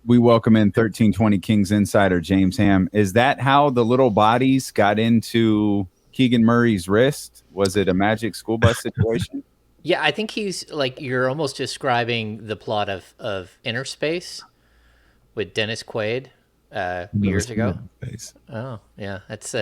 we welcome in 1320 Kings insider James Ham. Is that how the little bodies got into Keegan Murray's wrist? Was it a magic school bus situation? Yeah, I think he's like you're almost describing the plot of Inner Space with Dennis Quaid Never years seen ago. that face. Oh, yeah, it's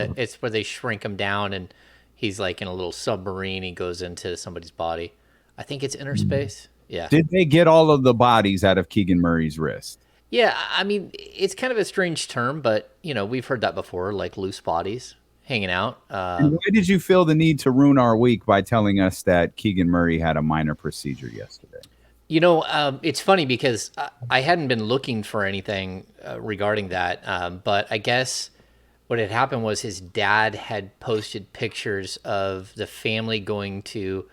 where they shrink him down and he's like in a little submarine. He goes into somebody's body. I think it's Inner Space. Yeah, Did they get all of the bodies out of Keegan Murray's wrist? yeah. I mean, it's kind of a strange term, but we've heard that before, like loose bodies hanging out. And why did you feel the need to ruin our week by telling us that Keegan Murray had a minor procedure yesterday? It's funny because I hadn't been looking for anything regarding that, but I guess what had happened was his dad had posted pictures of the family going to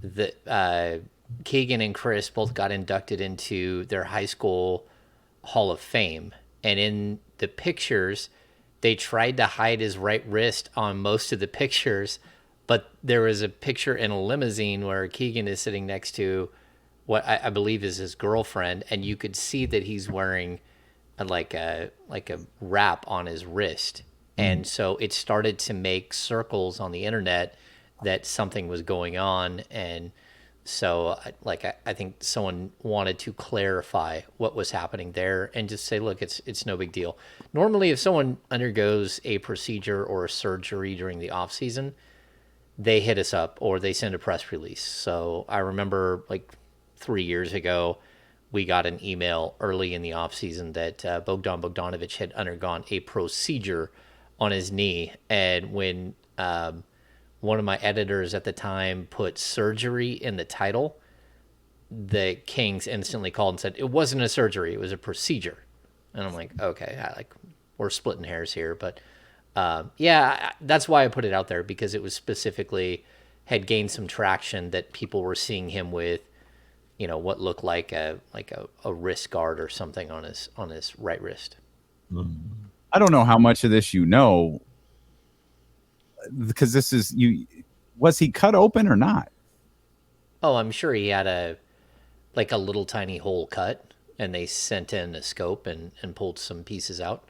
the Keegan and Chris both got inducted into their high school Hall of Fame, and in the pictures, they tried to hide his right wrist on most of the pictures, but there was a picture in a limousine where Keegan is sitting next to what I believe is his girlfriend, and you could see that he's wearing like a wrap on his wrist, and so it started to make circles on the internet that something was going on, and so I think someone wanted to clarify what was happening there and just say, look, it's no big deal. Normally, if someone undergoes a procedure or a surgery during the off season, they hit us up or they send a press release. So I remember like 3 years ago, we got an email early in the offseason that Bogdan Bogdanovic had undergone a procedure on his knee. And when one of my editors at the time put surgery in the title, the Kings instantly called and said, it wasn't a surgery, it was a procedure. And I'm like, okay, we're splitting hairs here. But yeah, that's why I put it out there, because it was specifically had gained some traction that people were seeing him with what looked like a wrist guard or something on his right wrist. I don't know how much of this because this is was he cut open or not? Oh, I'm sure he had a little tiny hole cut, and they sent in a scope and pulled some pieces out.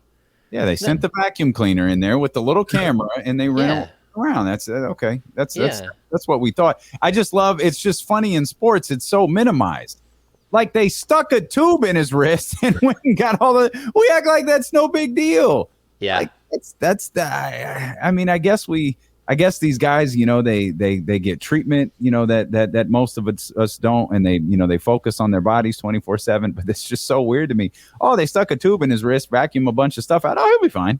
Yeah, they sent the vacuum cleaner in there with the little camera, and they ran around. That's okay. That's what we thought. I just love. It's just funny in sports. It's so minimized. Like they stuck a tube in his wrist and went and got all the. We act like that's no big deal. Yeah, like that's the. I mean, I guess these guys, they get treatment, that most of us don't, and they focus on their bodies 24/7. But it's just so weird to me. Oh, they stuck a tube in his wrist, vacuum a bunch of stuff out. Oh, he'll be fine.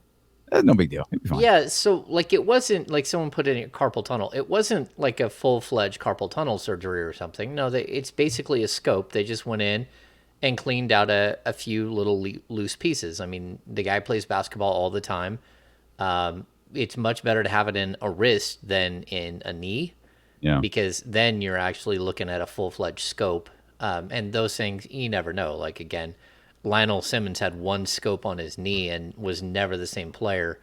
That's no big deal. He'll be fine. Yeah, so it wasn't like someone put in a carpal tunnel. It wasn't like a full-fledged carpal tunnel surgery or something. No, it's basically a scope. They just went in and cleaned out a few little loose pieces. I mean, the guy plays basketball all the time. It's much better to have it in a wrist than in a knee, because then you're actually looking at a full-fledged scope. And those things, you never know. Like, again, Lionel Simmons had one scope on his knee and was never the same player.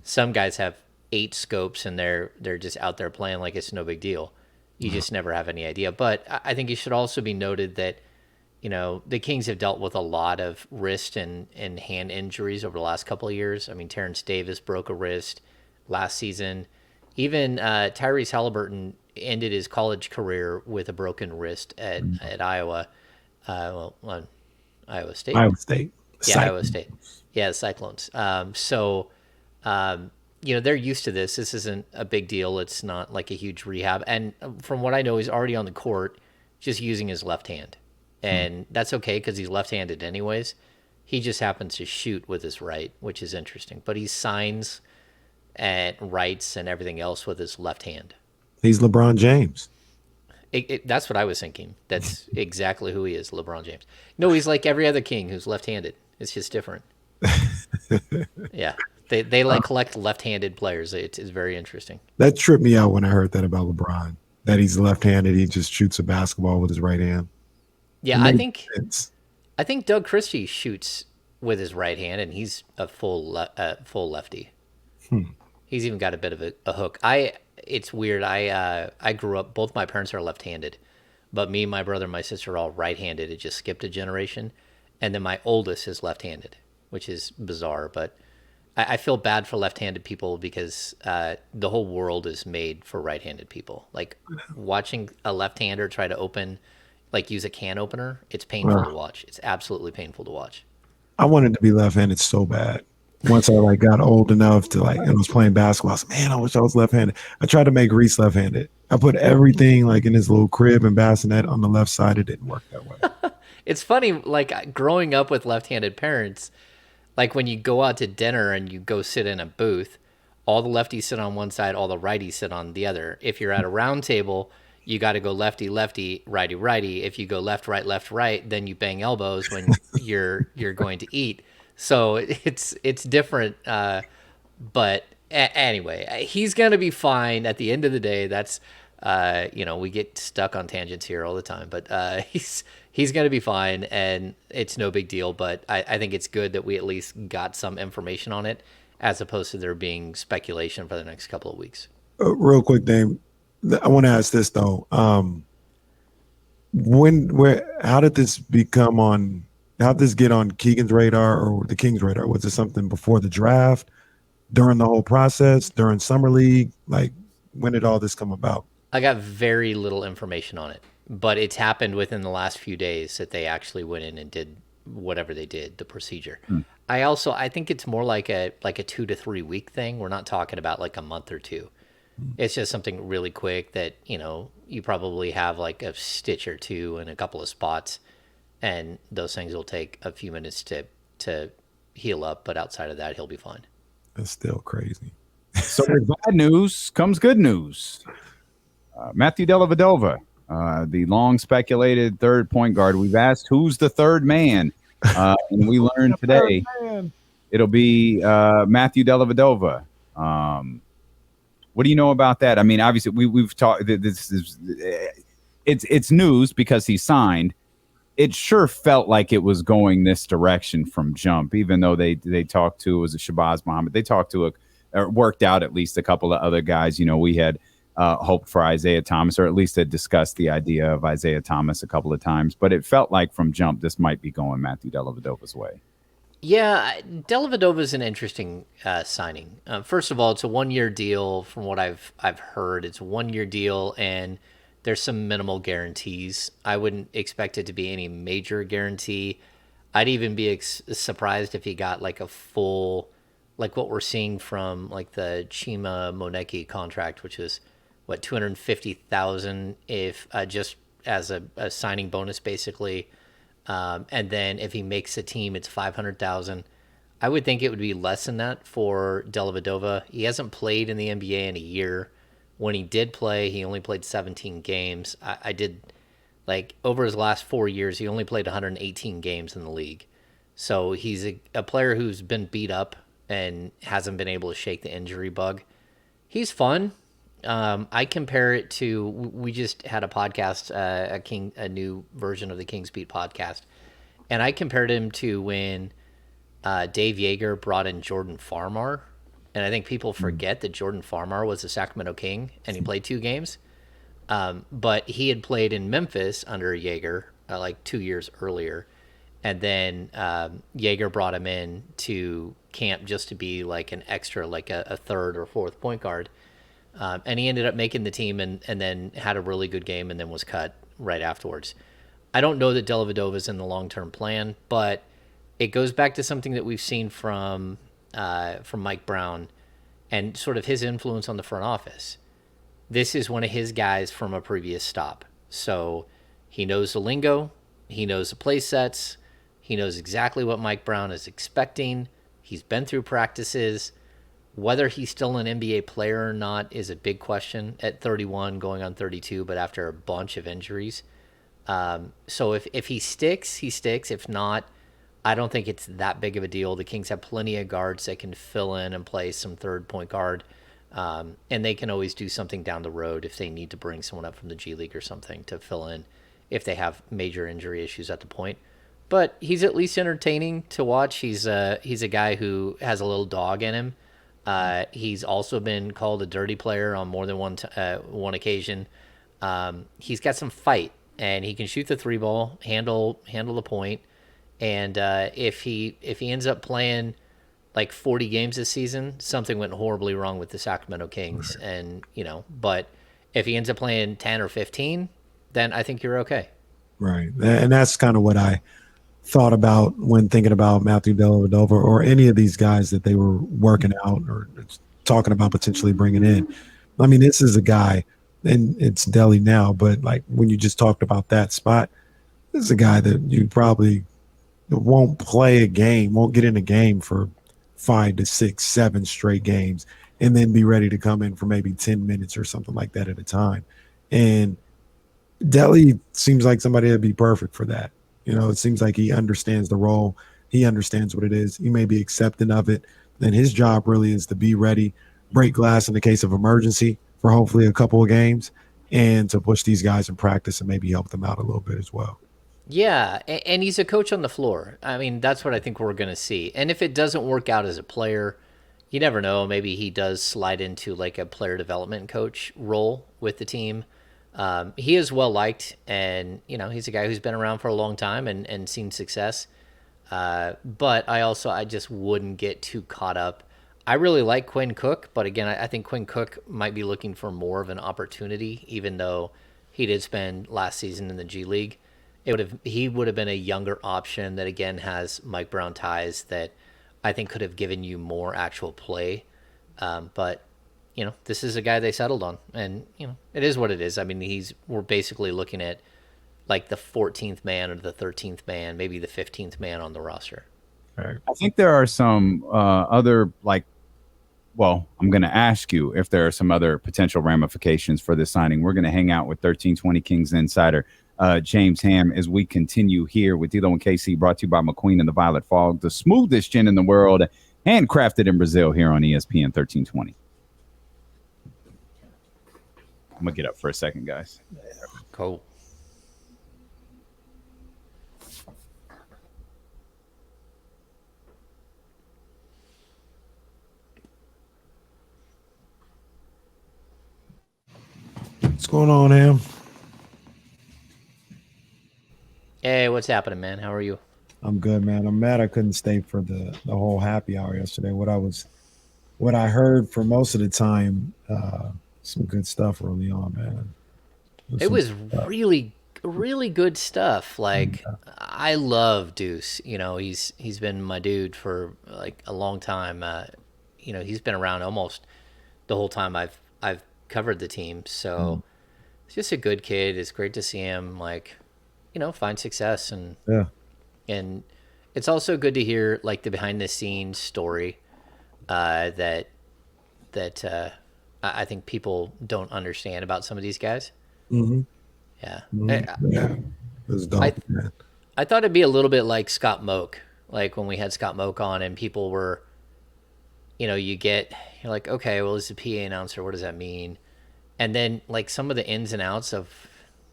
Some guys have 8 scopes and they're just out there playing like it's no big deal. You just never have any idea. But I think it should also be noted that, the Kings have dealt with a lot of wrist and hand injuries over the last couple of years. I mean, Terrence Davis broke a wrist last season. Even Tyrese Halliburton ended his college career with a broken wrist at Iowa. Iowa State. Iowa State. Yeah, Iowa State. Yeah, the Cyclones. They're used to this. This isn't a big deal. It's not like a huge rehab. And from what I know, he's already on the court just using his left hand. And that's okay because he's left-handed anyways. He just happens to shoot with his right, which is interesting. But he signs and writes and everything else with his left hand. He's LeBron James. That's what I was thinking. That's exactly who he is, LeBron James. No, he's like every other King who's left-handed. It's just different. Yeah. They collect left-handed players. It's very interesting. That tripped me out when I heard that about LeBron, that he's left-handed. He just shoots a basketball with his right hand. Yeah, I think Doug Christie shoots with his right hand, and he's a full lefty. He's even got a bit of a hook. It's weird. I grew up. Both my parents are left-handed, but me, my brother, and my sister are all right-handed. It just skipped a generation, and then my oldest is left-handed, which is bizarre. But I feel bad for left-handed people because the whole world is made for right-handed people. Like watching a left-hander try to open, like use a can opener, it's painful to watch. It's absolutely painful to watch. I wanted to be left-handed so bad. Once I like got old enough to like, and I was playing basketball, I was like, man, I wish I was left-handed. I tried to make Reese left-handed. I put everything like in his little crib and bassinet on the left side. It didn't work that way. It's funny, like growing up with left-handed parents, like when you go out to dinner and you go sit in a booth, all the lefties sit on one side, all the righties sit on the other. If you're at a round table, you got to go lefty, lefty, righty, righty. If you go left, right, then you bang elbows when you're going to eat. So it's different. But anyway, he's gonna be fine at the end of the day. That's we get stuck on tangents here all the time, but he's gonna be fine, and it's no big deal. But I think it's good that we at least got some information on it, as opposed to there being speculation for the next couple of weeks. Real quick, Dave, I want to ask this though. How did this become on? How did this get on Keegan's radar or the Kings' radar? Was it something before the draft, during the whole process, during summer league? Like, when did all this come about? I got very little information on it, but it's happened within the last few days that they actually went in and did whatever they did, the procedure. I think it's more like a 2 to 3 week thing. We're not talking about like a month or two. It's just something really quick that, you probably have like a stitch or two in a couple of spots, and those things will take a few minutes to heal up. But outside of that, he'll be fine. That's still crazy. So with bad news comes good news. Matthew Dellavedova, the long speculated third point guard. We've asked who's the third man, and we learned today it'll be Matthew Dellavedova. What do you know about that? I mean, obviously we've talked. This is it's news because he signed. It sure felt like it was going this direction from jump, even though they talked to, it was a Shabazz Muhammad. They talked to or worked out at least a couple of other guys. We had hoped for Isaiah Thomas, or at least had discussed the idea of Isaiah Thomas a couple of times. But it felt like from jump, this might be going Matthew Dellavedova's way. Yeah, Dellavedova is an interesting signing. First of all, it's a 1-year deal. From what I've heard, it's a 1-year deal, and there's some minimal guarantees. I wouldn't expect it to be any major guarantee. I'd even be surprised if he got like a full, like what we're seeing from like the Chima Moneki contract, which is what, $250,000 if just as a signing bonus basically. And then if he makes a team, it's $500,000. I would think it would be less than that for Dellavedova. He hasn't played in the NBA in a year. When he did play, he only played 17 games. I did, like, over his last 4 years, he only played 118 games in the league. So he's a player who's been beat up and hasn't been able to shake the injury bug. He's fun. I compare it to, we just had a podcast, a new version of the Kings Beat podcast, and I compared him to when Dave Yeager brought in Jordan Farmar. And I think people forget that Jordan Farmar was a Sacramento King, and he played 2 games. But he had played in Memphis under Yeager like 2 years earlier. And then Yeager brought him in to camp just to be like an extra, like a third or fourth point guard. And he ended up making the team and then had a really good game and then was cut right afterwards. I don't know that Dellavedova is in the long-term plan, but it goes back to something that we've seen from Mike Brown and sort of his influence on the front office. This is one of his guys from a previous stop. So he knows the lingo. He knows the play sets. He knows exactly what Mike Brown is expecting. He's been through practices. Whether he's still an NBA player or not is a big question at 31, going on 32, but after a bunch of injuries. So if he sticks, he sticks. If not, I don't think it's that big of a deal. The Kings have plenty of guards that can fill in and play some third point guard. And they can always do something down the road if they need to bring someone up from the G League or something to fill in if they have major injury issues at the point. But he's at least entertaining to watch. He's a guy who has a little dog in him. He's also been called a dirty player on more than one occasion. He's got some fight, and he can shoot the 3 ball, handle the point. And if he ends up playing like 40 games this season, something went horribly wrong with the Sacramento Kings. Right. And, but if he ends up playing 10 or 15, then I think you're okay. Right. And that's kind of what I thought about when thinking about Matthew Dellavedova or any of these guys that they were working out or talking about potentially bringing in. I mean, this is a guy, and it's Delly now, but like when you just talked about that spot, this is a guy that you probably won't play a game, won't get in a game for 5 to 6, 7 straight games, and then be ready to come in for maybe 10 minutes or something like that at a time. And Delly seems like somebody that'd be perfect for that. It seems like he understands the role. He understands what it is. He may be accepting of it. And his job really is to be ready, break glass in the case of emergency for hopefully a couple of games, and to push these guys in practice and maybe help them out a little bit as well. Yeah, and he's a coach on the floor. I mean, that's what I think we're going to see. And if it doesn't work out as a player, you never know. Maybe he does slide into like a player development coach role with the team. He is well liked, and he's a guy who's been around for a long time and seen success. But I just wouldn't get too caught up. I really like Quinn Cook, but again, I think Quinn Cook might be looking for more of an opportunity, even though he did spend last season in the G League. He would have been a younger option that again has Mike Brown ties that I think could have given you more actual play. But this is a guy they settled on, and it is what it is. I mean, we're basically looking at like the 14th man or the 13th man, maybe the 15th man on the roster. Right. I think there are some other I'm going to ask you if there are some other potential ramifications for this signing. We're going to hang out with 1320 Kings insider James Ham as we continue here with D'Lo and KC, brought to you by McQueen and the Violet Fog, the smoothest gin in the world, handcrafted in Brazil here on ESPN 1320. I'm going to get up for a second, guys. Cool. What's going on, Ham? Hey, what's happening, man? How are you? I'm good, man. I'm mad I couldn't stay for the whole happy hour yesterday. What I heard for most of the time, some good stuff early on, man. It was really, really good stuff. Like, I love Deuce. He's been my dude for like a long time. He's been around almost the whole time I've covered the team. So he's just a good kid. It's great to see him find success, and it's also good to hear like the behind the scenes story that I think people don't understand about some of these guys. Mm-hmm. Yeah. Mm-hmm. Yeah. That's dope, man. I thought it'd be a little bit like Scott Moak, like when we had Scott Moak on and people were, you're like, okay, well, it's a PA announcer. What does that mean? And then like some of the ins and outs of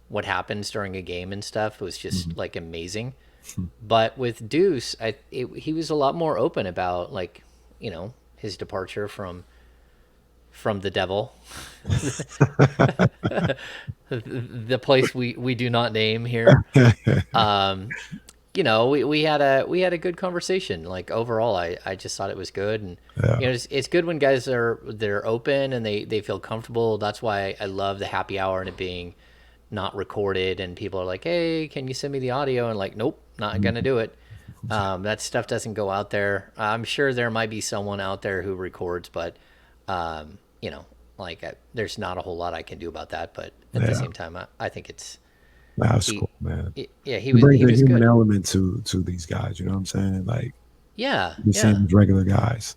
what happens during a game and stuff was just like amazing. But with Deuce, he was a lot more open about like, his departure from the devil, the place we do not name here. We had a good conversation. Like overall, I just thought it was good, and it's good when guys they're open and they feel comfortable. That's why I love the happy hour and it being not recorded, and people are like, hey, can you send me the audio? And like, nope, not gonna do it. That stuff doesn't go out there. I'm sure there might be someone out there who records, but there's not a whole lot I can do about that. But at the same time, I think it's cool, man. He brings a human good. element to these guys. You know what I'm saying? Like, the same as regular guys.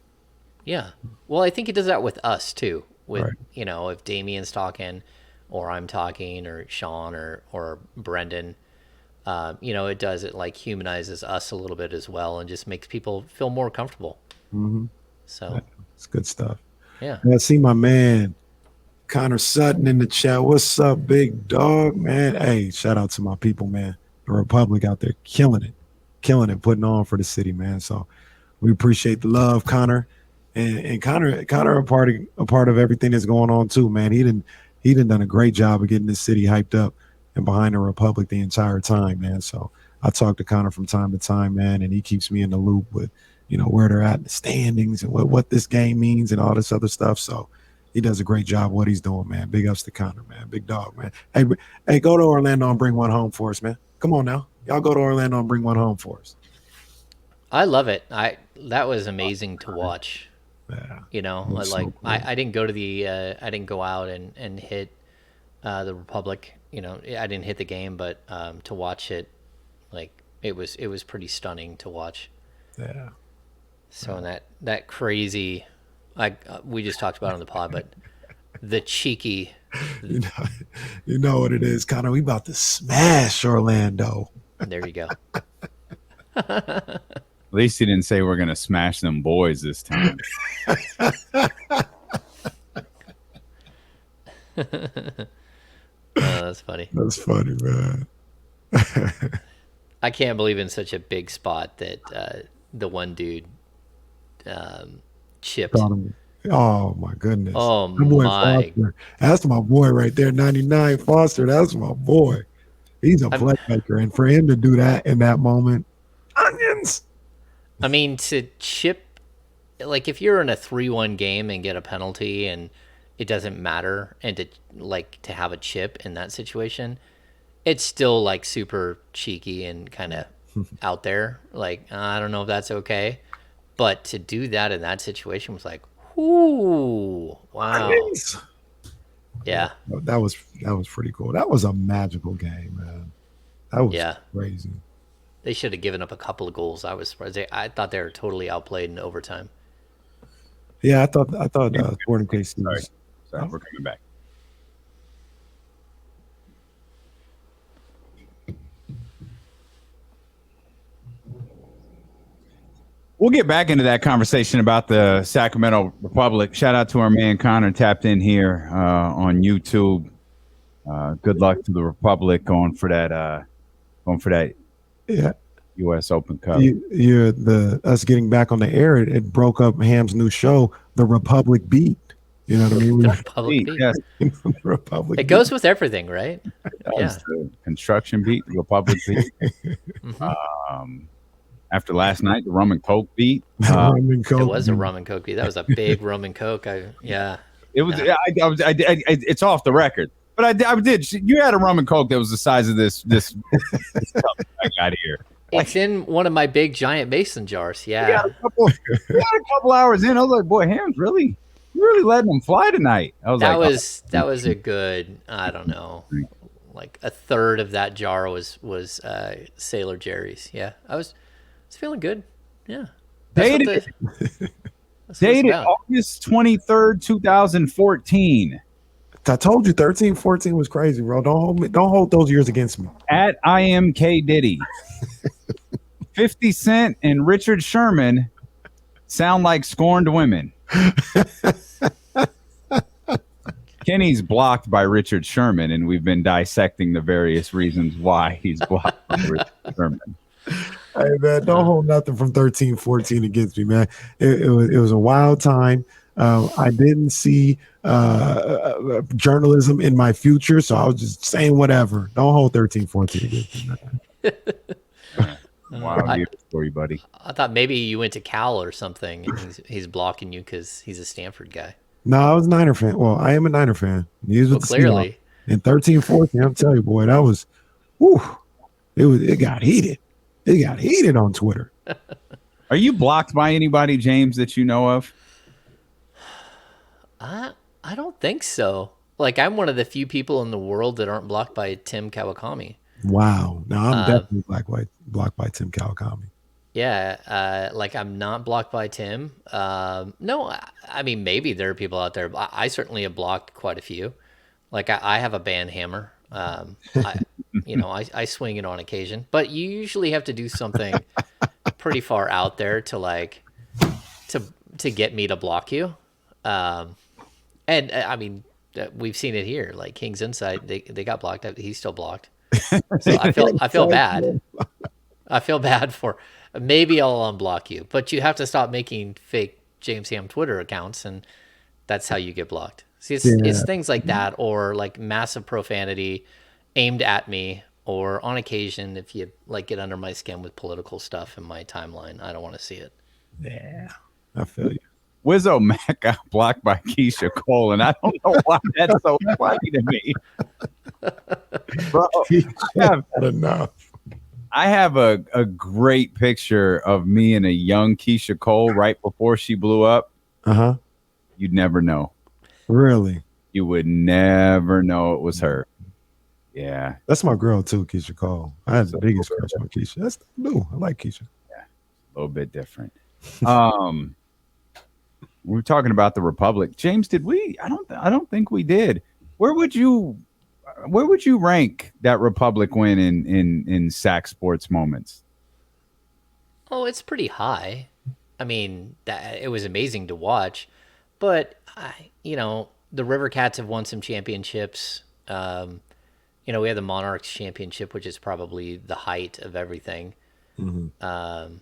Yeah. Well, I think he does that with us too. With Right. If Damien's talking, or I'm talking, or Sean, or Brendan, it does it like humanizes us a little bit as well, and just makes people feel more comfortable. Mm-hmm. So it's good stuff. Yeah. I see my man Connor Sutton in the chat. What's up, big dog, man? Hey, shout out to my people, man. The Republic out there killing it, putting on for the city, man. So we appreciate the love, Connor. And Connor a part of everything that's going on too, man. He done a great job of getting this city hyped up and behind the Republic the entire time, man. So I talk to Connor from time to time, man, and he keeps me in the loop with, where they're at in the standings and what this game means and all this other stuff. So he does a great job what he's doing, man. Big ups to Connor, man. Big dog, man. Hey, go to Orlando and bring one home for us, man. Come on now. Y'all go to Orlando and bring one home for us. I love it. That was amazing to watch. Yeah. Like cool. I didn't go to the I didn't go out and hit the Republic. I didn't hit the game, but to watch it, like it was pretty stunning to watch. Yeah. So that crazy, we just talked about it on the pod, but the cheeky. You know what it is, Connor. We about to smash Orlando. There you go. At least he didn't say we're gonna smash them boys this time. That's funny. That's funny, man. I can't believe in such a big spot that the one dude chipped. Oh my goodness. Oh my. Foster. That's my boy right there, 99 Foster. That's my boy. He's a playmaker, and for him to do that in that moment, onions. I mean, to chip, like if you're in a 3-1 game and get a penalty and it doesn't matter, and to have a chip in that situation, it's still like super cheeky and kind of out there. Like, I don't know if that's okay, but to do that in that situation was like, ooh, wow. Onions. Yeah. That was pretty cool. That was a magical game, man. That was crazy. They should have given up a couple of goals. I was surprised. I thought they were totally outplayed in overtime. Yeah, I thought Sporting KC was. Sorry, we're coming back. We'll get back into that conversation about the Sacramento Republic. Shout out to our man Connor, tapped in here on YouTube. Good luck to the Republic going for that U.S. Open Cup. Us getting back on the air. It broke up Ham's new show, The Republic Beat. You know what I mean? The Republic Beat. Yes. The Republic. It goes with everything, right? Yeah. The construction beat, Republic beat. After last night, the rum and coke beat. It was a rum and coke beat. That was a big rum and coke. It was. Yeah. It's off the record, but I did. You had a rum and coke that was the size of this cup I got here. It's in one of my big giant mason jars. Yeah. We got a couple hours in. I was like, boy, Ham's really letting them fly tonight. That was a good, I don't know, like a third of that jar was Sailor Jerry's. Yeah, I was feeling good. Yeah. Dated August 23rd, 2014. I told you 13, 14 was crazy, bro. Don't hold those years against me. At I am K Diddy. 50 Cent and Richard Sherman sound like scorned women. Kenny's blocked by Richard Sherman, and we've been dissecting the various reasons why he's blocked by Richard Sherman. Hey, man, don't hold nothing from 13, 14 against me, man. It was a wild time. I didn't see journalism in my future, so I was just saying whatever. Don't hold 13, 14 against me, man. Wow, for you, buddy. I thought maybe you went to Cal or something, and he's blocking you because he's a Stanford guy. No, I was a Niner fan. Well, I am a Niner fan. Clearly. In 13, 14, I'm telling you, boy, that was, it got heated. It got heated on Twitter. Are you blocked by anybody, James, that you know of? I don't think so. Like, I'm one of the few people in the world that aren't blocked by Tim Kawakami. Wow. No, I'm definitely blocked by Tim Kawakami. Yeah, like I'm not blocked by Tim. No, I mean, maybe there are people out there. I certainly have blocked quite a few. Like I have a band hammer. I swing it on occasion, but you usually have to do something pretty far out there to get me to block you. And I mean, we've seen it here. Like King's Insight, they got blocked. He's still blocked. So I feel bad. I feel bad for. Maybe I'll unblock you, but you have to stop making fake James Ham Twitter accounts, and that's how you get blocked. See, it's things like that, or like massive profanity aimed at me or on occasion, if you like get under my skin with political stuff in my timeline, I don't want to see it. Yeah, I feel you. Wizzo Mac got blocked by Keisha Cole, and I don't know why that's so funny to me. Bro, Not enough. I have a great picture of me and a young Keisha Cole right before she blew up. Uh-huh. You'd never know. Really? You would never know it was her. Yeah. That's my girl too, Keisha Cole. I had the biggest crush on Keisha. That's new. I like Keisha. Yeah. A little bit different. We were talking about the Republic. James, did we? I don't think we did. Where would you rank that Republic win in Sac Sports moments? Oh, it's pretty high. I mean, it was amazing to watch, but the River Cats have won some championships. We have the Monarchs championship, which is probably the height of everything. Mm-hmm.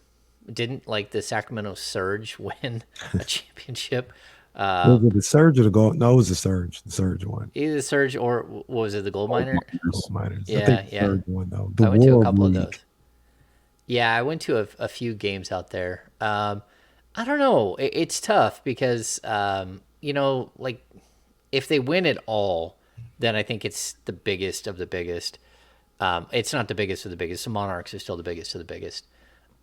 Didn't like the Sacramento Surge win a championship? Was it the Surge or the Gold? No, it was the Surge. The Surge one. Either the Surge or what was it, the Gold Miner? Gold Miners. Yeah, I think the yeah. Surge one though. I went to a couple of League. those. Yeah, I went to a few games out there. I don't know. It's tough because, like if they win it all, then I think it's the biggest of the biggest. It's not the biggest of the biggest. The Monarchs are still the biggest of the biggest.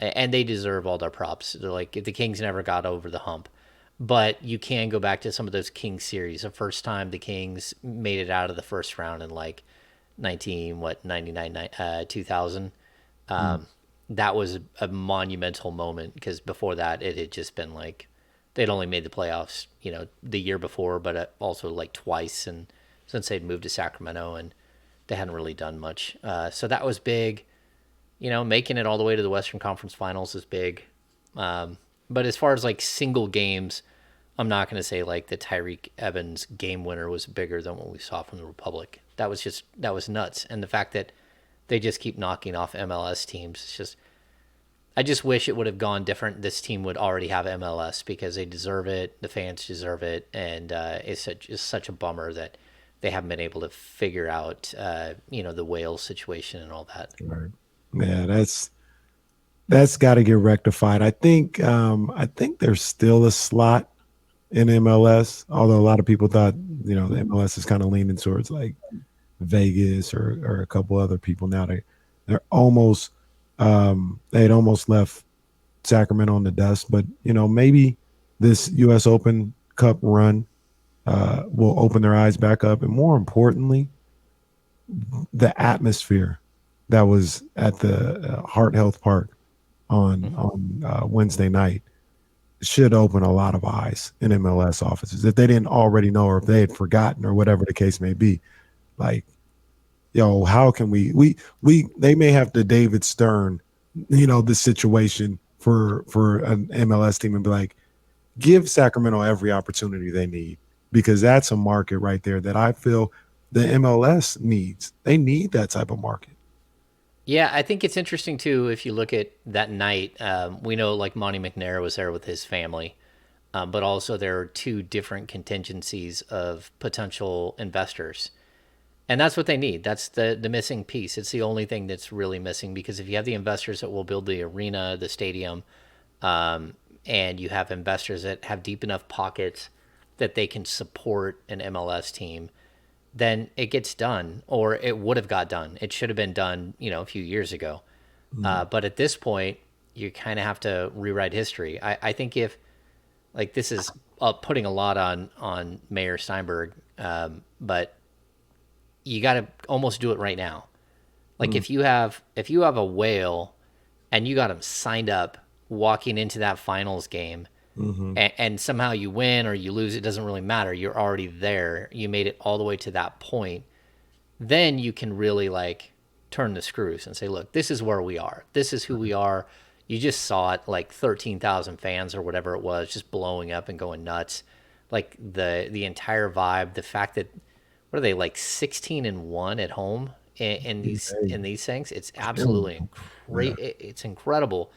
And they deserve all their props. They're like, the Kings never got over the hump. But you can go back to some of those Kings series. The first time the Kings made it out of the first round in like 99, 2000. That was a monumental moment because before that it had just been like they'd only made the playoffs, the year before, but also like twice, and since they'd moved to Sacramento, and they hadn't really done much. So that was big. Making it all the way to the Western Conference Finals is big. But as far as like single games, I'm not going to say like the Tyreek Evans game winner was bigger than what we saw from the Republic. That was nuts. And the fact that they just keep knocking off MLS teams, it's just, I just wish it would have gone different. This team would already have MLS because they deserve it. The fans deserve it. And it's such a bummer that they haven't been able to figure out, the Wales situation and all that. Right. Yeah, that's got to get rectified. I think there's still a slot in MLS, although a lot of people thought, the MLS is kind of leaning towards like Vegas or a couple other people. Now they're almost they'd almost left Sacramento in the dust, but maybe this US Open Cup run will open their eyes back up, and more importantly, the atmosphere that was at the Heart Health Park on Wednesday night should open a lot of eyes in MLS offices if they didn't already know, or if they had forgotten, or whatever the case may be. Like, how can they may have to David Stern, this situation for an MLS team and be like, give Sacramento every opportunity they need, because that's a market right there that I feel the MLS needs. They need that type of market. Yeah, I think it's interesting too. If you look at that night, we know like Monty McNair was there with his family, but also there are two different contingencies of potential investors, and that's what they need. That's the missing piece. It's the only thing that's really missing, because if you have the investors that will build the arena, the stadium, and you have investors that have deep enough pockets that they can support an MLS team, then it gets done, or it would have got done. It should have been done, a few years ago. But at this point, you kind of have to rewrite history. I think if, like, this is putting a lot on Mayor Steinberg, but you got to almost do it right now. Like if you have a whale and you got them signed up walking into that finals game, and somehow you win or you lose, it doesn't really matter. You're already there. You made it all the way to that point. Then you can really like turn the screws and say, look, this is where we are. This is who we are. You just saw it, like 13,000 fans or whatever it was, just blowing up and going nuts. Like the entire vibe, the fact that, what are they, like 16-1 at home in these things? It's absolutely great. It's incredible.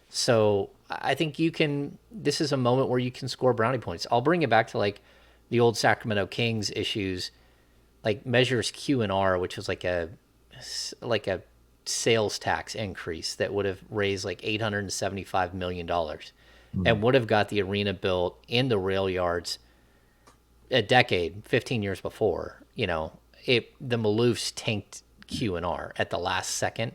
So I think this is a moment where you can score brownie points. I'll bring it back to like the old Sacramento Kings issues, like measures Q and R, which was like a like a sales tax increase that would have raised like $875 million and would have got the arena built in the rail yards a decade, 15 years before. The Maloofs tanked Q&R at the last second,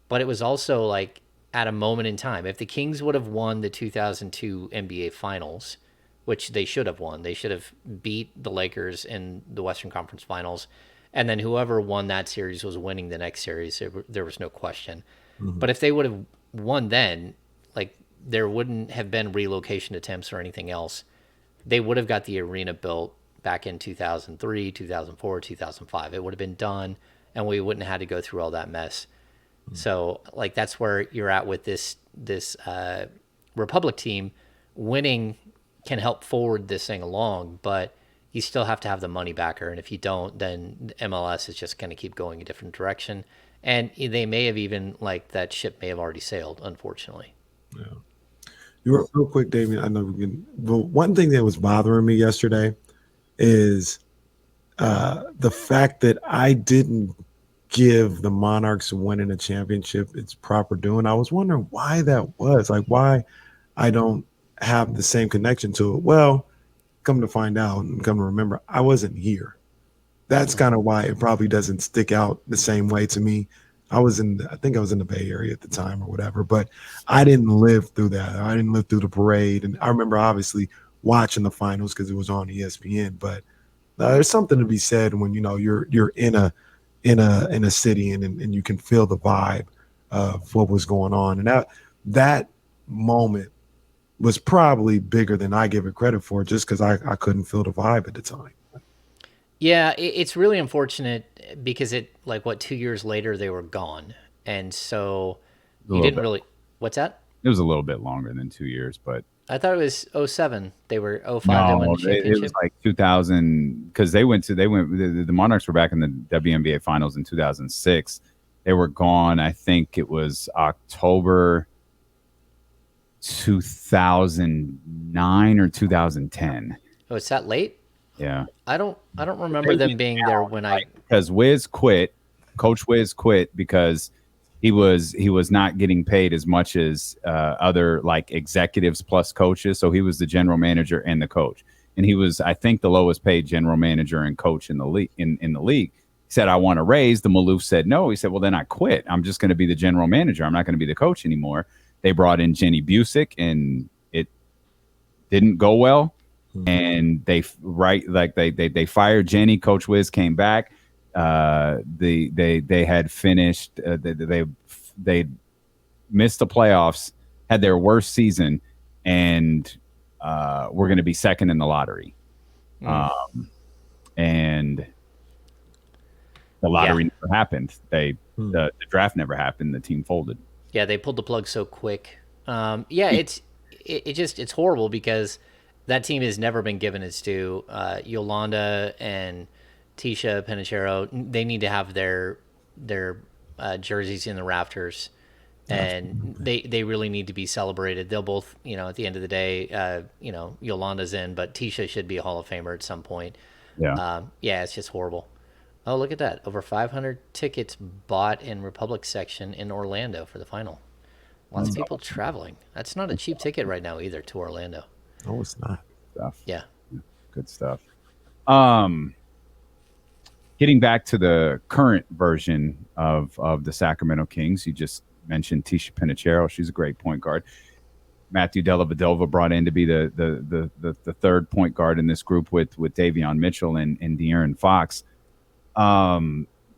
but it was also like at a moment in time. If the Kings would have won the 2002 NBA Finals, which they should have won, they should have beat the Lakers in the Western Conference Finals, and then whoever won that series was winning the next series. There was no question. But if they would have won then, like there wouldn't have been relocation attempts or anything else. They would have got the arena built back in 2003, 2004, 2005. It would have been done, and we wouldn't have had to go through all that mess. So, like, that's where you're at with this Republic team. Winning can help forward this thing along, but you still have to have the money backer. And if you don't, then MLS is just going to keep going a different direction. And they may have even, like, that ship may have already sailed, unfortunately. Yeah. You were real quick, David. I know we can. But one thing that was bothering me yesterday is the fact that I didn't give the Monarchs winning a championship its proper due. And I was wondering why that was. Like, why I don't have the same connection to it. Well, come to find out and come to remember, I wasn't here. That's kind of why it probably doesn't stick out the same way to me. I think I was in the Bay Area at the time or whatever, but I didn't live through that. I didn't live through the parade. And I remember obviously watching the finals because it was on ESPN, but there's something to be said when, you're in a city and you can feel the vibe of what was going on. And that moment was probably bigger than I give it credit for, just because I couldn't feel the vibe at the time. Yeah, it's really unfortunate because 2 years later they were gone. And so you didn't really, what's that? It was a little bit longer than 2 years, but I thought it was 07. They were 05. They won the championship. It was like 2000 because the Monarchs were back in the WNBA finals in 2006. They were gone. I think it was October 2009 or 2010. Oh, it's that late? Yeah. I don't remember them being there when because Coach Wiz quit because he was not getting paid as much as other like executives plus coaches. So he was the general manager and the coach, and he was, I think, the lowest paid general manager and coach in the league. In the league, he said, "I want a raise." The Maloof said no. He said, "Well, then I quit. I'm just going to be the general manager. I'm not going to be the coach anymore." They brought in Jenny Busick, and it didn't go well. And they fired Jenny. Coach Wiz came back. They had finished. They missed the playoffs, had their worst season, and were going to be second in the lottery. And the lottery never happened. The draft never happened. The team folded. Yeah, they pulled the plug so quick. It's horrible because that team has never been given its due. Yolanda and Tisha Penichero, they need to have their jerseys in the rafters, and they really need to be celebrated. They'll both, at the end of the day, Yolanda's in, but Tisha should be a Hall of Famer at some point. Yeah. It's just horrible. Oh, look at that. Over 500 tickets bought in Republic section in Orlando for the final. Lots of people traveling. That's not a cheap ticket right now either to Orlando. No, it's not. Stuff. Yeah. Good stuff. Getting back to the current version of the Sacramento Kings, you just mentioned Tisha Penichero. She's a great point guard. Matthew Dellavedova brought in to be the third point guard in this group with Davion Mitchell and De'Aaron Fox.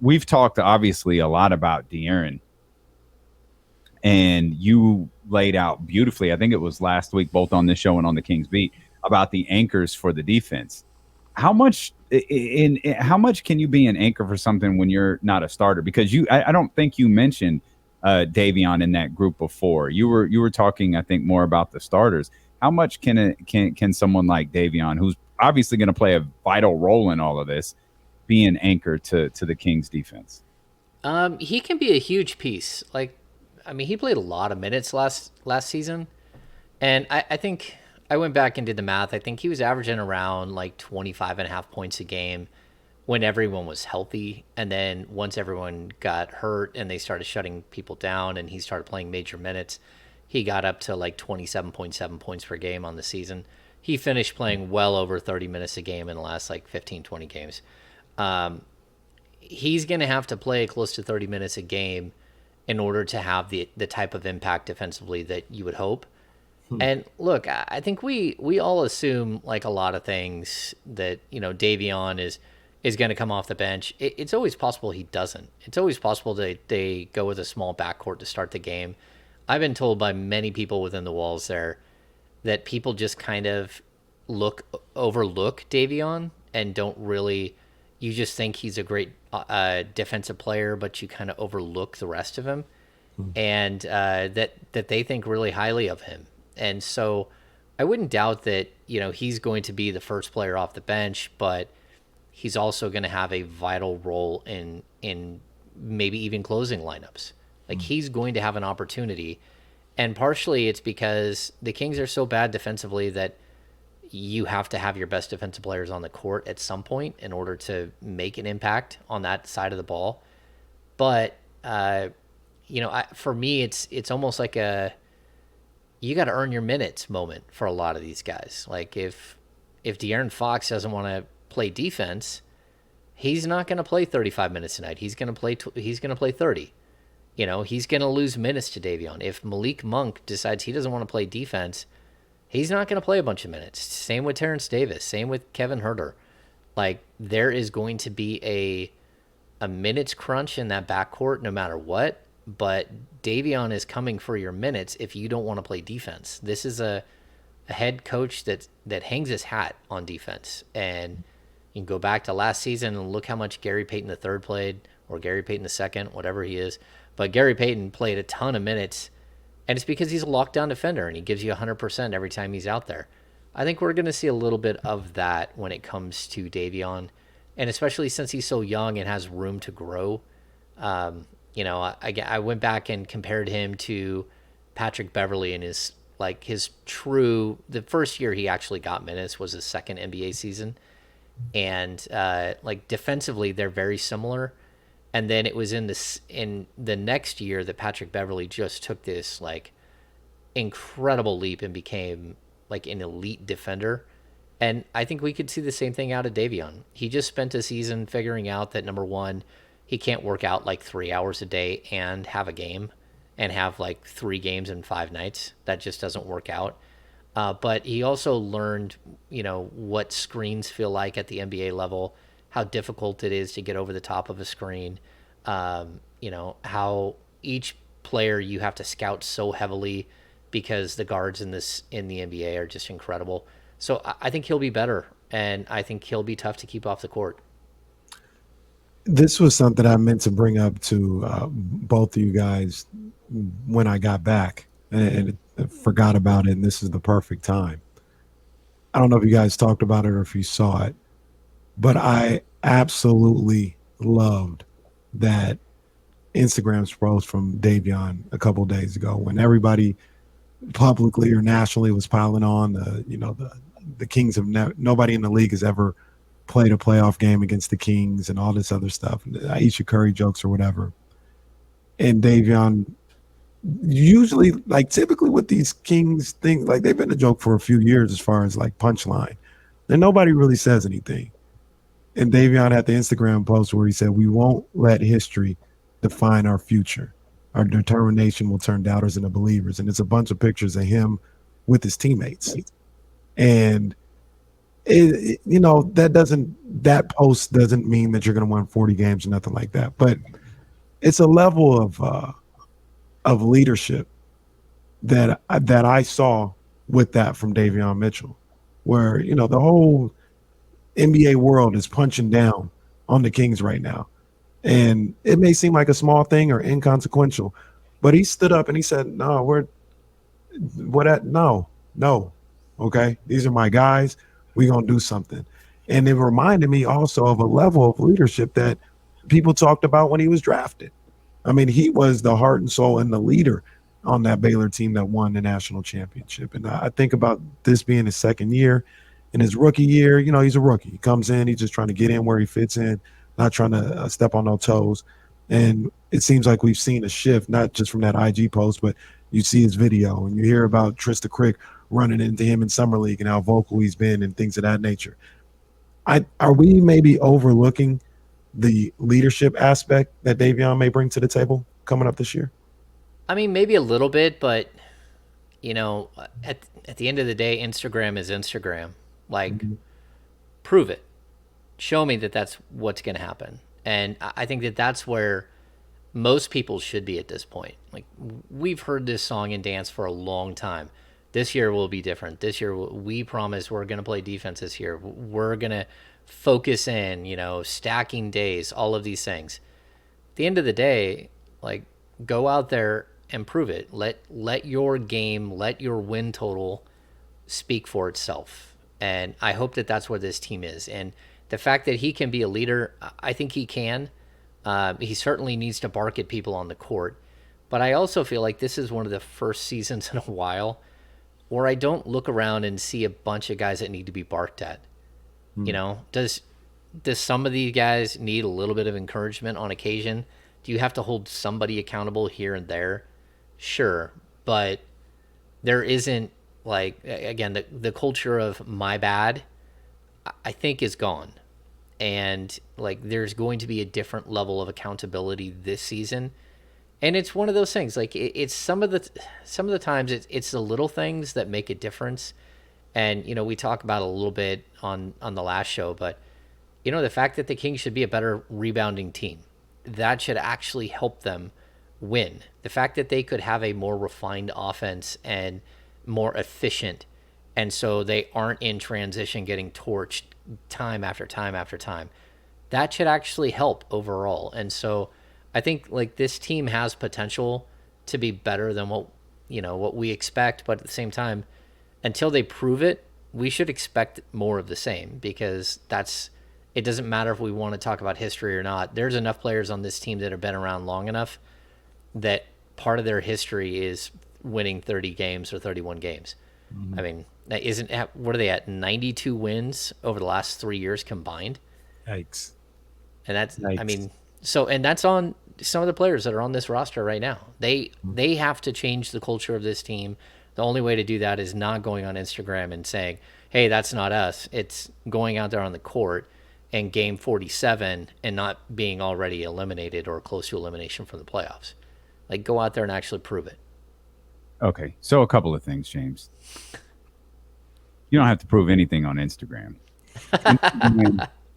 We've talked obviously a lot about De'Aaron, and you laid out beautifully, I think it was last week, both on this show and on the Kings Beat, about the anchors for the defense. How much can you be an anchor for something when you're not a starter? Because I don't think you mentioned Davion in that group before. You were talking, I think, more about the starters. How much can someone like Davion, who's obviously going to play a vital role in all of this, be an anchor to the Kings defense? He can be a huge piece. He played a lot of minutes last season, and I think I went back and did the math. I think he was averaging around 25.5 points a game, when everyone was healthy. And then once everyone got hurt and they started shutting people down and he started playing major minutes, he got up to like 27.7 points per game on the season. He finished playing well over 30 minutes a game in the last like 15, 20 games. He's going to have to play close to 30 minutes a game in order to have the type of impact defensively that you would hope. And look, I think we all assume like a lot of things that, you know, Davion is going to come off the bench. It's always possible he doesn't. It's always possible that they go with a small backcourt to start the game. I've been told by many people within the walls there that people just kind of overlook Davion and don't really. You just think he's a great defensive player, but you kind of overlook the rest of him, and that they think really highly of him. And so I wouldn't doubt that, you know, he's going to be the first player off the bench, but he's also going to have a vital role in maybe even closing lineups. Like he's going to have an opportunity. And partially it's because the Kings are so bad defensively that you have to have your best defensive players on the court at some point in order to make an impact on that side of the ball. But, you know, for me, it's almost like you got to earn your minutes moment for a lot of these guys. Like if De'Aaron Fox doesn't want to play defense, he's not going to play 35 minutes tonight. He's going to play 30. You know, he's going to lose minutes to Davion. If Malik Monk decides he doesn't want to play defense, he's not going to play a bunch of minutes. Same with Terrence Davis. Same with Kevin Huerter. Like there is going to be a minutes crunch in that backcourt no matter what. But Davion is coming for your minutes if you don't want to play defense. This is a head coach that hangs his hat on defense. And you can go back to last season and look how much Gary Payton III played, or Gary Payton II, whatever he is. But Gary Payton played a ton of minutes, and it's because he's a lockdown defender and he gives you 100% every time he's out there. I think we're going to see a little bit of that when it comes to Davion, and especially since he's so young and has room to grow. You know, I went back and compared him to Patrick Beverley in the first year he actually got minutes was his second NBA season. And like defensively, they're very similar. And then it was in the next year that Patrick Beverley just took this like incredible leap and became like an elite defender. And I think we could see the same thing out of Davion. He just spent a season figuring out that, number one, he can't work out like 3 hours a day and have a game and have like 3 games in 5 nights. That just doesn't work out. But he also learned, you know, what screens feel like at the NBA level, how difficult it is to get over the top of a screen, you know, how each player you have to scout so heavily because the guards in the NBA are just incredible. So I think he'll be better, and I think he'll be tough to keep off the court. This was something I meant to bring up to both of you guys when I got back and forgot about it, and this is the perfect time. I don't know if you guys talked about it or if you saw it, but I absolutely loved that Instagram post from Davion a couple of days ago when everybody publicly or nationally was piling on the Kings have nobody in the league has ever played a playoff game against the Kings and all this other stuff, Aisha Curry jokes or whatever. And Davion, usually, like typically with these Kings things, like they've been a joke for a few years as far as like punchline, and nobody really says anything. And Davion had the Instagram post where he said, "We won't let history define our future. Our determination will turn doubters into believers." And it's a bunch of pictures of him with his teammates. And that post doesn't mean that you're going to win 40 games or nothing like that. But it's a level of leadership that I saw with that from Davion Mitchell, where, you know, the whole NBA world is punching down on the Kings right now. And it may seem like a small thing or inconsequential, but he stood up and he said, no, okay, these are my guys. We're going to do something. And it reminded me also of a level of leadership that people talked about when he was drafted. I mean, he was the heart and soul and the leader on that Baylor team that won the national championship. And I think about this being his second year, In his rookie year, he's a rookie. He comes in, he's just trying to get in where he fits in, not trying to step on no toes. And it seems like we've seen a shift, not just from that IG post, but you see his video and you hear about Trista Crick running into him in Summer League and how vocal he's been and things of that nature. Are we maybe overlooking the leadership aspect that Davion may bring to the table coming up this year? I mean, maybe a little bit, but at the end of the day, Instagram is Instagram. Like, prove it. Show me that that's what's going to happen. And I think that that's where most people should be at this point. Like, we've heard this song and dance for a long time. This year will be different. This year, we promise we're going to play defense this year. We're going to focus in, stacking days, all of these things. At the end of the day, like, go out there and prove it. Let your game, let your win total speak for itself. And I hope that that's where this team is. And the fact that he can be a leader, I think he can. He certainly needs to bark at people on the court. But I also feel like this is one of the first seasons in a while where I don't look around and see a bunch of guys that need to be barked at. Does some of these guys need a little bit of encouragement on occasion? Do you have to hold somebody accountable here and there? Sure, but there isn't, like, again, the culture of my bad, I think, is gone. And, like, there's going to be a different level of accountability this season. And it's one of those things, like, it's some of the times it's the little things that make a difference. And, we talk about it a little bit on the last show, but, the fact that the Kings should be a better rebounding team, that should actually help them win. The fact that they could have a more refined offense and more efficient, and so they aren't in transition getting torched time after time after time, that should actually help overall. And so I think, like, this team has potential to be better than what we expect, but at the same time, until they prove it, we should expect more of the same, because it doesn't matter if we want to talk about history or not. There's enough players on this team that have been around long enough that part of their history is winning 30 games or 31 games. I mean, what are they at? 92 wins over the last 3 years combined. Yikes. And that's, I mean, and that's on some of the players that are on this roster right now. They have to change the culture of this team. The only way to do that is not going on Instagram and saying, hey, that's not us. It's going out there on the court and game 47 and not being already eliminated or close to elimination from the playoffs. Like, go out there and actually prove it. Okay, so a couple of things, James. You don't have to prove anything on Instagram.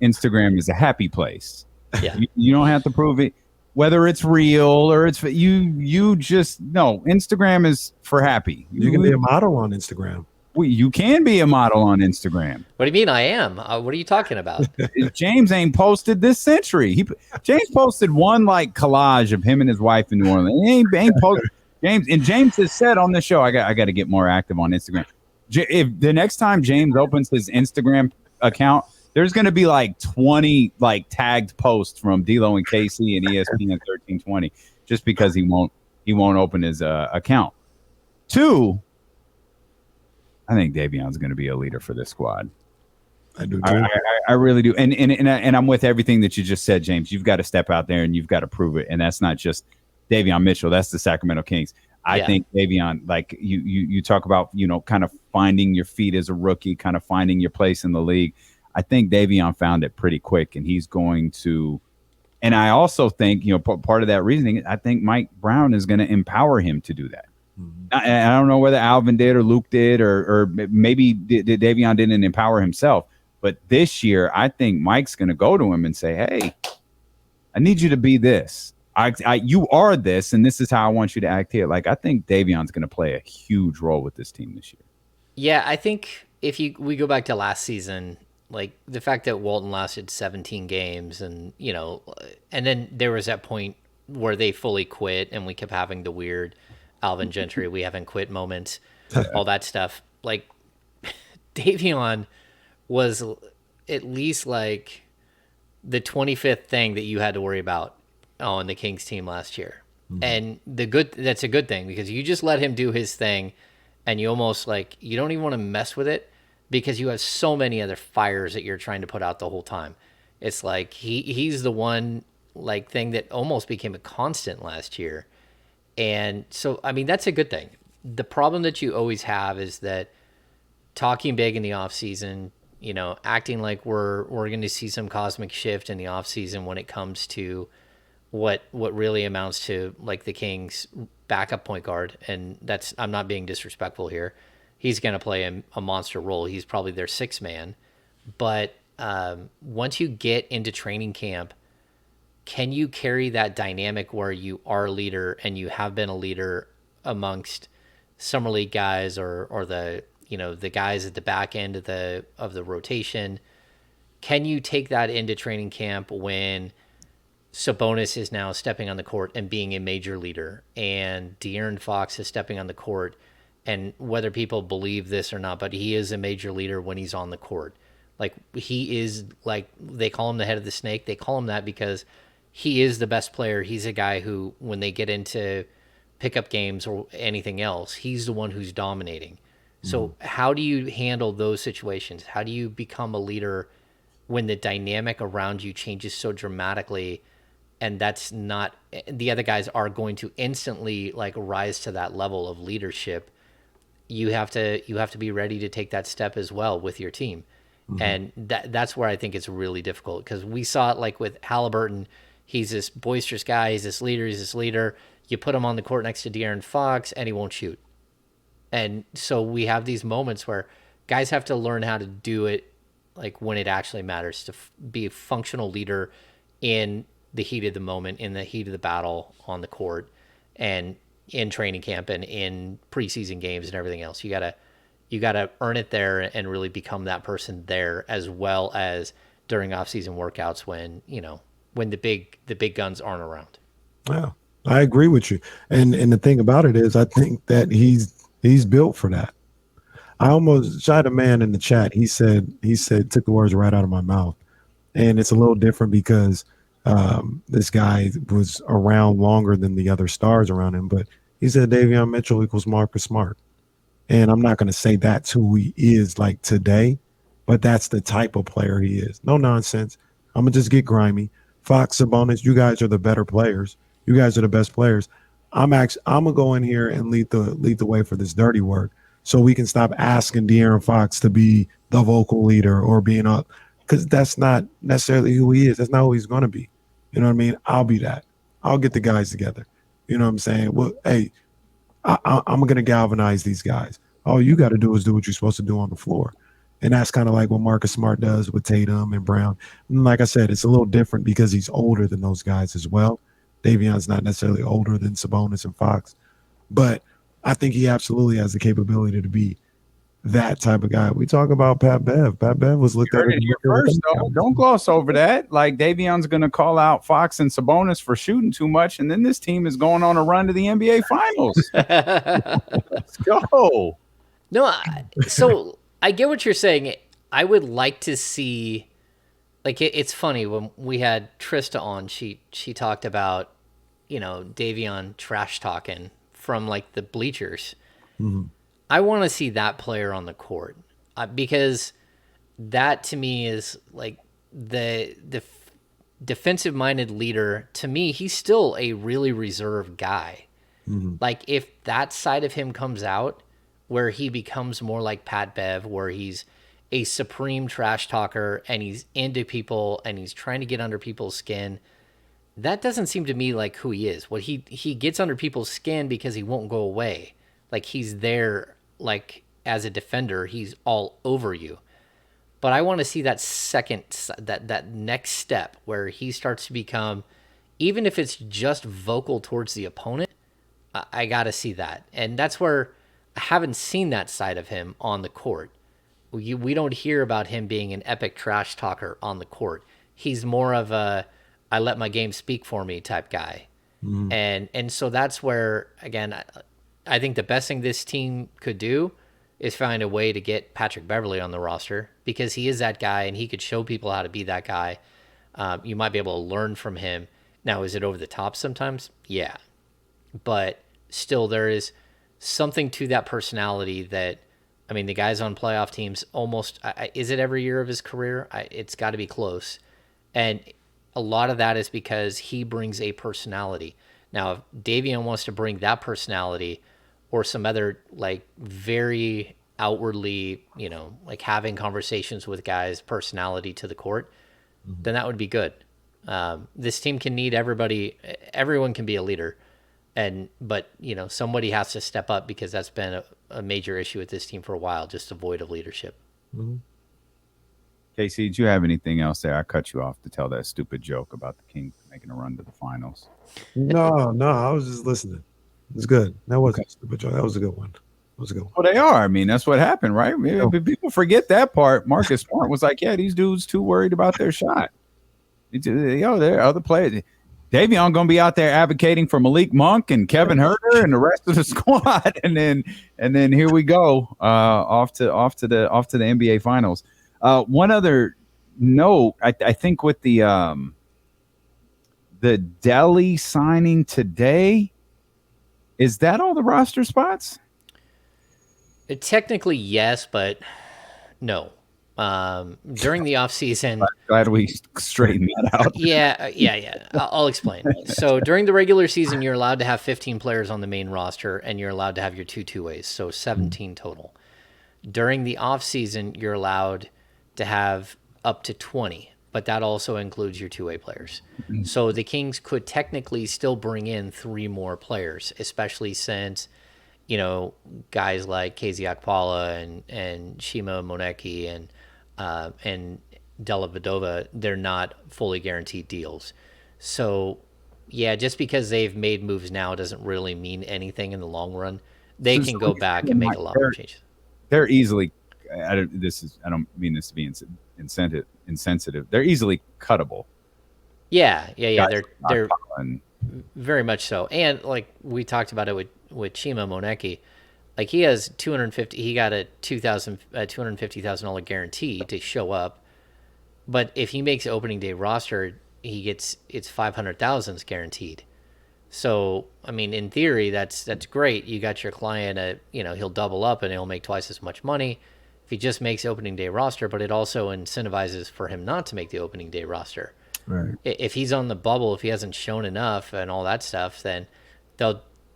Instagram is a happy place. Yeah. You don't have to prove it, whether it's real or it's you just no. Instagram is for happy. You can be a model on Instagram. You can be a model on Instagram. What do you mean I am? What are you talking about? James ain't posted this century. James posted one, like, collage of him and his wife in New Orleans. He ain't posted. James has said on the show, I got to get more active on Instagram. If the next time James opens his Instagram account, there's going to be like 20 like tagged posts from D'Lo and KC and ESPN 1320, just because he won't open his account. 2, I think Davion's going to be a leader for this squad. I do too. I really do. And I'm with everything that you just said, James. You've got to step out there and you've got to prove it. And that's not just Davion Mitchell. That's the Sacramento Kings. I think Davion, like you talk about, kind of finding your feet as a rookie, kind of finding your place in the league. I think Davion found it pretty quick, and he's going to. And I also think, part of that reasoning, I think Mike Brown is going to empower him to do that. I don't know whether Alvin did or Luke did, or maybe Davion didn't empower himself. But this year, I think Mike's going to go to him and say, hey, I need you to be this. You are this, and this is how I want you to act here. Like, I think Davion's going to play a huge role with this team this year. Yeah, I think if we go back to last season, like, the fact that Walton lasted 17 games and, and then there was that point where they fully quit and we kept having the weird Alvin Gentry, we haven't quit moments, all that stuff. Like, Davion was at least like the 25th thing that you had to worry about on the Kings team last year. And that's a good thing, because you just let him do his thing and you almost, like, you don't even want to mess with it because you have so many other fires that you're trying to put out the whole time. It's like he's the one like thing that almost became a constant last year. And so, I mean, that's a good thing. The problem that you always have is that talking big in the off season, acting like we're going to see some cosmic shift in the off season when it comes to what really amounts to like the Kings backup point guard. And I'm not being disrespectful here. He's going to play a monster role. He's probably their sixth man. But once you get into training camp, can you carry that dynamic where you are a leader and you have been a leader amongst summer league guys or the the guys at the back end of the rotation? Can you take that into training camp when Sabonis is now stepping on the court and being a major leader, and De'Aaron Fox is stepping on the court, and whether people believe this or not, but he is a major leader when he's on the court. Like, he is, like, they call him the head of the snake. They call him that because he is the best player. He's a guy who, when they get into pickup games or anything else, he's the one who's dominating. So how do you handle those situations? How do you become a leader when the dynamic around you changes so dramatically, and that's not, the other guys are going to instantly like rise to that level of leadership? You have to be ready to take that step as well with your team. And that's where I think it's really difficult, because we saw it like with Halliburton. He's this boisterous guy. He's this leader. You put him on the court next to De'Aaron Fox and he won't shoot. And so we have these moments where guys have to learn how to do it, like when it actually matters, to be a functional leader in the heat of the moment, in the heat of the battle on the court, and in training camp and in preseason games and everything else. You gotta earn it there and really become that person there, as well as during off-season workouts when the big guns aren't around. Yeah, I agree with you. And the thing about it is, I think that he's built for that. I almost shot a man in the chat. He said took the words right out of my mouth. And it's a little different because this guy was around longer than the other stars around him. But he said Davion Mitchell equals Marcus Smart. And I'm not going to say that's who he is like today, but that's the type of player he is. No nonsense. I'm going to just get grimy. Fox, Sabonis, you guys are the better players. You guys are the best players. I'm going to go in here and lead the way for this dirty work, so we can stop asking De'Aaron Fox to be the vocal leader or being up, because that's not necessarily who he is. That's not who he's going to be. You know what I mean? I'll be that. I'll get the guys together. You know what I'm saying? Well, hey, I'm going to galvanize these guys. All you got to do is do what you're supposed to do on the floor. And that's kind of like what Marcus Smart does with Tatum and Brown. And like I said, it's a little different because he's older than those guys as well. Davion's not necessarily older than Sabonis and Fox, but I think he absolutely has the capability to be that type of guy. We talk about Pat Bev. Pat Bev was looked at here first, though. Don't gloss over that. Like, Davion's going to call out Fox and Sabonis for shooting too much, and then this team is going on a run to the NBA Finals. Let's go. No, so I get what you're saying. I would like to see, like, it's funny when we had Trista on. She talked about, Davion trash talking from like the bleachers. Mm-hmm. I want to see that player on the court, because that to me is like the defensive-minded leader. To me, he's still a really reserved guy. Mm-hmm. Like, if that side of him comes out, where he becomes more like Pat Bev, where he's a supreme trash talker and he's into people and he's trying to get under people's skin, that doesn't seem to me like who he is. What he gets under people's skin because he won't go away. Like, he's there, like, as a defender, he's all over you. But I want to see that that next step where he starts to become, even if it's just vocal towards the opponent, I got to see that. And that's where I haven't seen that side of him on the court. We don't hear about him being an epic trash talker on the court. He's more of a, I let my game speak for me type guy. Mm-hmm. And so that's where, again, I think the best thing this team could do is find a way to get Patrick Beverley on the roster, because he is that guy and he could show people how to be that guy. You might be able to learn from him. Now, is it over the top sometimes? Yeah. But still, there is something to that personality that I mean, the guy's on playoff teams almost. Is it every year of his career? It's got to be close, and a lot of that is because he brings a personality. Now, if Davion wants to bring that personality, or some other like very outwardly, like having conversations with guys' personality to the court, then that would be good. This team can need everybody. Everyone can be a leader, but somebody has to step up because that's been a major issue with this team for a while, just a void of leadership. Mm-hmm. Casey, did you have anything else there? I cut you off to tell that stupid joke about the Kings making a run to the finals. No, I was just listening. It's good. That wasn't a stupid joke. That was a good one. Well, they are. I mean, that's what happened, right? People forget that part. Marcus Smart was like, yeah, these dudes too worried about their shot. There are other players. Davion going to be out there advocating for Malik Monk and Kevin Huerter and the rest of the squad. And then here we go off to the NBA finals. One other note, I think with the Delly signing today, is that all the roster spots? Technically, yes, but no. During the offseason... Glad we straightened that out. Yeah. I'll explain. So during the regular season, you're allowed to have 15 players on the main roster, and you're allowed to have your two two-ways, so 17 total. During the offseason, you're allowed to have up to 20, but that also includes your two-way players. Mm-hmm. So the Kings could technically still bring in 3 more players, especially since... guys like KZ Okpala and Shima Moneki and Dellavedova, they're not fully guaranteed deals. So, yeah, just because they've made moves now doesn't really mean anything in the long run. They can go back and make a lot more changes. They're easily. I don't mean this to be insensitive. They're easily cuttable. Yeah. They're very much so. And like we talked about it with Shima Moneki, like he has he got a $250,000 guarantee to show up, but if he makes opening day roster, it's $500,000 guaranteed. So I mean, in theory, that's great. You got your client, he'll double up and he'll make twice as much money if he just makes opening day roster. But it also incentivizes for him not to make the opening day roster. Right. If he's on the bubble, if he hasn't shown enough and all that stuff, then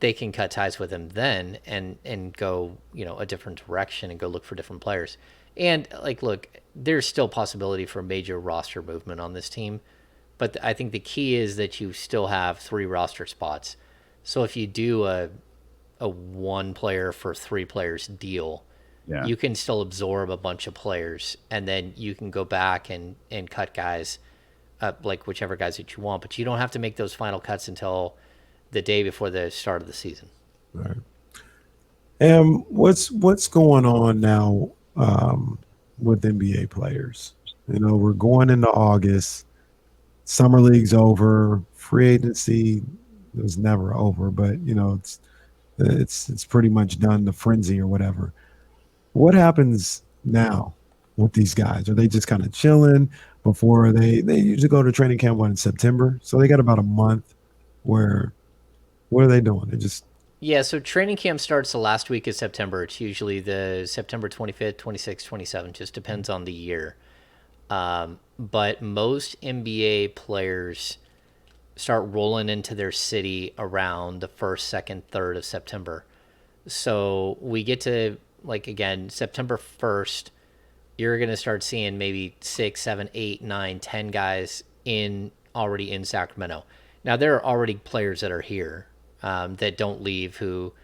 they can cut ties with him then and go, a different direction and go look for different players. And look, there's still possibility for major roster movement on this team, but I think the key is that you still have 3 roster spots. So if you do a 1 player for 3 players deal, you can still absorb a bunch of players, and then you can go back and cut guys, like whichever guys that you want, but you don't have to make those final cuts until the day before the start of the season. Right. And what's going on now with NBA players? We're going into August. Summer league's over. Free agency was never over, but it's pretty much done. The frenzy or whatever. What happens now with these guys? Are they just kind of chilling before they usually go to training camp in September? So they got about a month where. What are they doing? So training camp starts the last week of September. It's usually the September 25th, 26th, 27th. Just depends on the year. But most NBA players start rolling into their city around the 1st, 2nd, 3rd of September. So we get to, again, September 1st, you're going to start seeing maybe 6, 7, 8, 9, 10 guys already in Sacramento. Now, there are already players that are here. That don't leave, who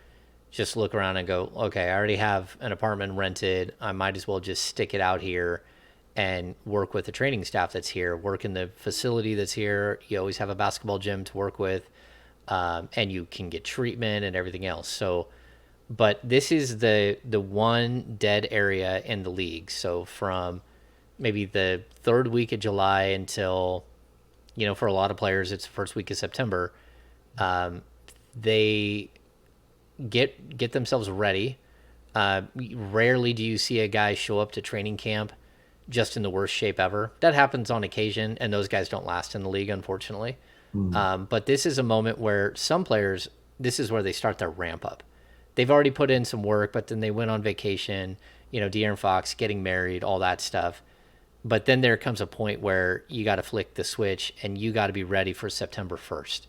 just look around and go, okay, I already have an apartment rented. I might as well just stick it out here and work with the training staff that's here, work in the facility that's here. You always have a basketball gym to work with, and you can get treatment and everything else. So, but this is the one dead area in the league. So from maybe the 3rd week of July until, for a lot of players, it's the 1st week of September. They get themselves ready. Rarely do you see a guy show up to training camp just in the worst shape ever. That happens on occasion, and those guys don't last in the league, unfortunately. But this is a moment where some players, this is where they start their ramp up. They've already put in some work, but then they went on vacation. De'Aaron Fox getting married, all that stuff. But then there comes a point where you got to flick the switch and you got to be ready for September 1st.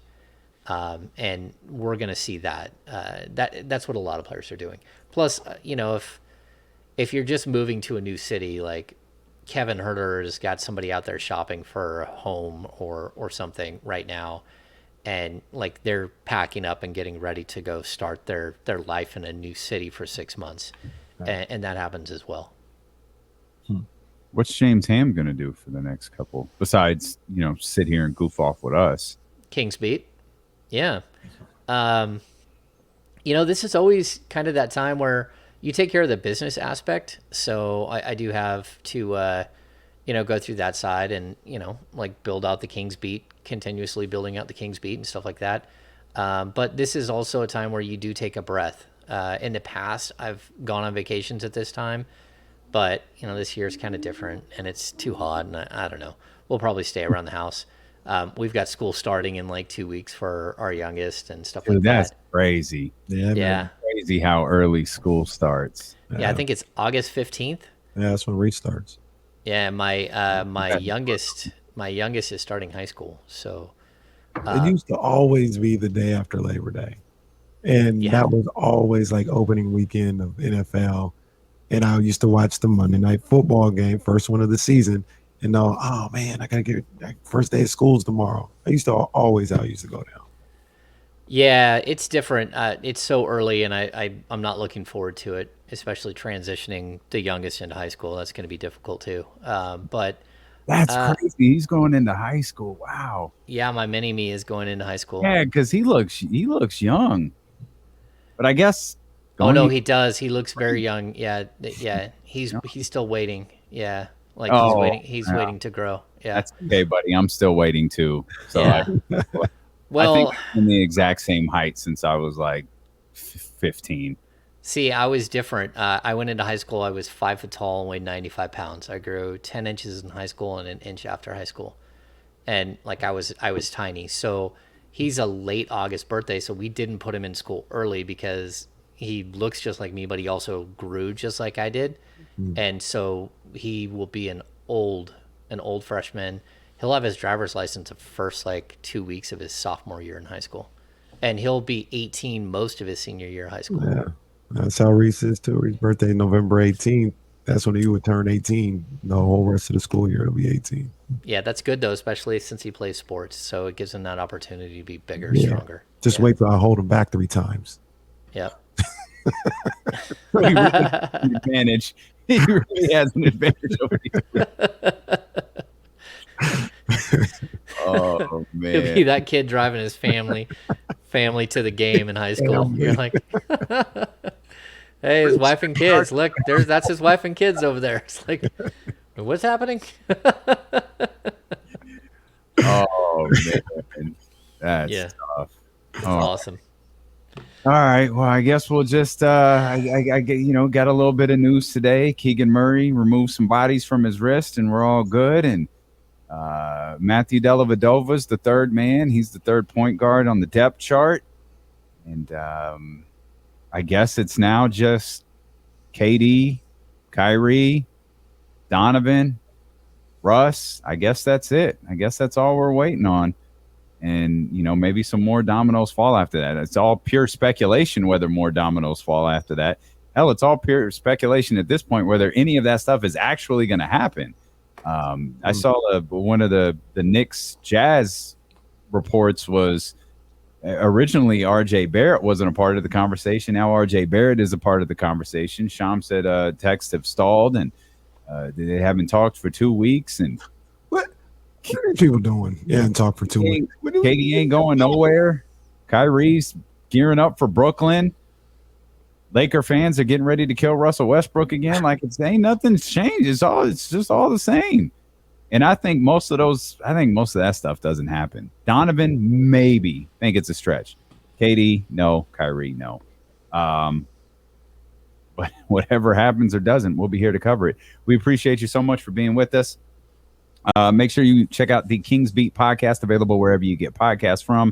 And we're going to see that. That's what a lot of players are doing. Plus, if you're just moving to a new city, like Kevin Herter's got somebody out there shopping for a home or something right now, and like they're packing up and getting ready to go start their life in a new city for 6 months, and that happens as well. What's James Ham going to do for the next couple, besides, sit here and goof off with us? Kings beat. Yeah. This is always kind of that time where you take care of the business aspect. So I do have to, go through that side and, like build out the Kings beat, continuously building out the Kings beat and stuff like that. But this is also a time where you do take a breath. In the past, I've gone on vacations at this time. But, this year is kind of different, and it's too hot, and I don't know. We'll probably stay around the house. We've got school starting in like 2 weeks for our youngest and stuff like that. That's crazy. Yeah. Crazy how early school starts. Yeah, I think it's August 15th. Yeah, that's when Reese starts. Yeah, my youngest is starting high school. So it used to always be the day after Labor Day. And that was always like opening weekend of NFL. And I used to watch the Monday Night Football game, first one of the season, and know, oh man, I gotta get first day of school's tomorrow. I used to go down. Yeah, it's different. It's so early, and I'm not looking forward to it, especially transitioning the youngest into high school. That's going to be difficult too. But that's crazy. He's going into high school. Wow. Yeah, my mini me is going into high school. Yeah, because he looks young. But I guess. Oh no, he does. He looks very young. Yeah. He's still waiting. Yeah, like he's waiting. He's waiting to grow. Yeah, that's okay, buddy. I'm still waiting too. So yeah. I think I'm in the exact same height since I was like 15. See, I was different. I went into high school. I was 5 foot tall and weighed 95 pounds. I grew 10 inches in high school and an inch after high school, and like I was tiny. So he's a late August birthday. So we didn't put him in school early because he looks just like me, but he also grew just like I did. And so he will be an old freshman. He'll have his driver's license the first like 2 weeks of his sophomore year in high school. And he'll be 18 most of his senior year of high school. Yeah, that's how Reese is too. His birthday November 18th. That's when he would turn 18. The whole rest of the school year will be 18. Yeah, that's good though, especially since he plays sports. So it gives him that opportunity to be bigger, stronger. Just wait till I hold him back 3 times. Yeah. He really has an advantage. He really has an advantage over you. Oh man, he'll be that kid driving his family to the game in high school. You're like, hey, his wife and kids. Look, that's his wife and kids over there. It's like, what's happening? Oh man, that's tough. It's awesome. All right. Well, I guess we'll just I got a little bit of news today. Keegan Murray removed some bodies from his wrist, and we're all good. And Matthew Dellavedova is the third man. He's the third point guard on the depth chart. And I guess it's now just KD, Kyrie, Donovan, Russ. I guess that's it. I guess that's all we're waiting on. And, maybe some more dominoes fall after that. It's all pure speculation whether more dominoes fall after that. Hell, it's all pure speculation at this point whether any of that stuff is actually going to happen. I saw one of the Knicks Jazz reports was originally R.J. Barrett wasn't a part of the conversation. Now R.J. Barrett is a part of the conversation. Sham said texts have stalled and they haven't talked for 2 weeks. And what are people doing? Yeah, and talk for 2 weeks. KD ain't going nowhere. Kyrie's gearing up for Brooklyn. Laker fans are getting ready to kill Russell Westbrook again. Like ain't nothing's changed. It's just all the same. And I think most of that stuff doesn't happen. Donovan, maybe. Think it's a stretch. KD, no. Kyrie, no. But whatever happens or doesn't, we'll be here to cover it. We appreciate you so much for being with us. Make sure you check out the Kings Beat podcast, available wherever you get podcasts from.